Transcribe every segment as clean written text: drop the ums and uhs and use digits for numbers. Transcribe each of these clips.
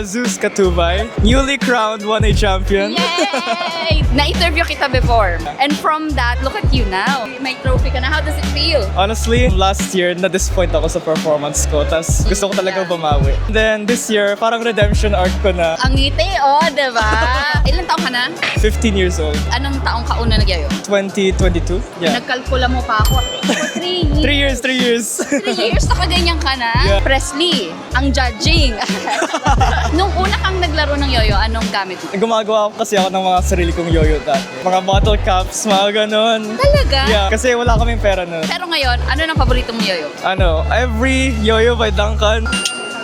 Zeus Katubay, newly crowned 1A champion. Yay! Na-interview kita before. And from that, look at you now. May trophy ka na. How does it feel? Honestly, last year, na-disappoint ako sa performance ko. Tapos gusto ko talagang bumawi. Then this year, parang redemption arc ko na. Ang ngiti, oh, diba? Ilan taong ka na? 15 years old. Anong taong ka una nagyayo? 2022? Yeah. Nagkalkula mo pa ako. 3 years. 3 years. 3 years nakaganyan ka na? Yeah. Presley, ang judging. Nung una kang naglaro ng yoyo, anong gamit mo? Gumagawa ko kasi ako ng mga sarili kong yoyo dati. Mga bottle caps, mga ganon. Talaga? Yeah, kasi wala kaming pera nun. Pero ngayon, ano nang paborito mong yoyo? Every yoyo by Duncan.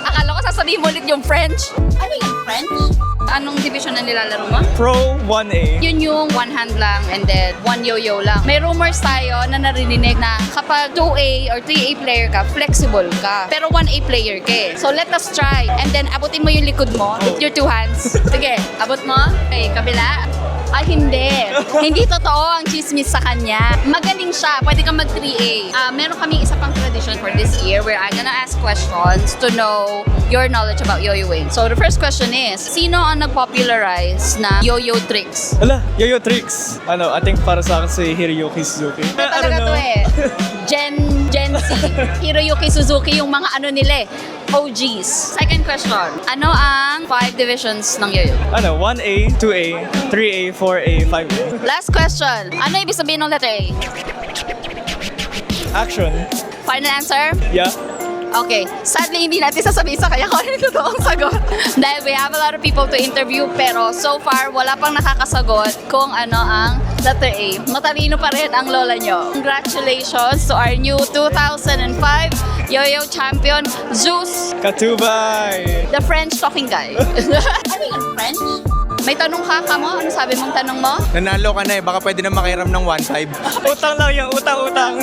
Akala ko sasabihin mo ulit yung French. Ano yung French? Anong division na nilalaro mo? Pro 1A. Yun yung one hand lang and then one yo-yo lang. May rumors tayo na narinig na kapag 2A or 3A player ka, flexible ka. Pero 1A player ka eh. So let us try. And then abutin mo yung likod mo with your 2 hands. Sige, abot mo. Okay, kabila. Ay, hindi. Hindi totoo ang chismis sa kanya. Magaling siya. Pwede kang mag 3A. Meron kaming isa pang tradition for this year where I'm gonna ask questions to know your knowledge about yo-yoing. So the first question is, sino ang nag-popularize na yo-yo tricks? Ala, yoyo tricks. I think para sa akin si Hiroyuki Suzuki. Ito talaga to eh. Gen Z. Hiroyuki Suzuki, yung mga ano nila eh. OGs. Second question. Ano ang 5 divisions ng yo-yo? 1A, 2A, 3A, 4A, 5A. Last question. Ano ibig sabihin ng letter A? Action. Final answer? Yeah. Okay. Sadly, hindi natin sasabihin sa kanya kung ano yung totoong sagot. Dahil we have a lot of people to interview, pero so far, wala pang nakakasagot kung ano ang letter A. Matalino pa rin ang lola nyo. Congratulations to our new 2005 Yo-Yo champion, Zeus, Katubay. the French talking guy. Ano yung French? May tanong ka mo? Ano sabi mong tanong mo? Nanalo ka na eh, baka pwede na makiram ng 1.5. Utang lang yan, utang.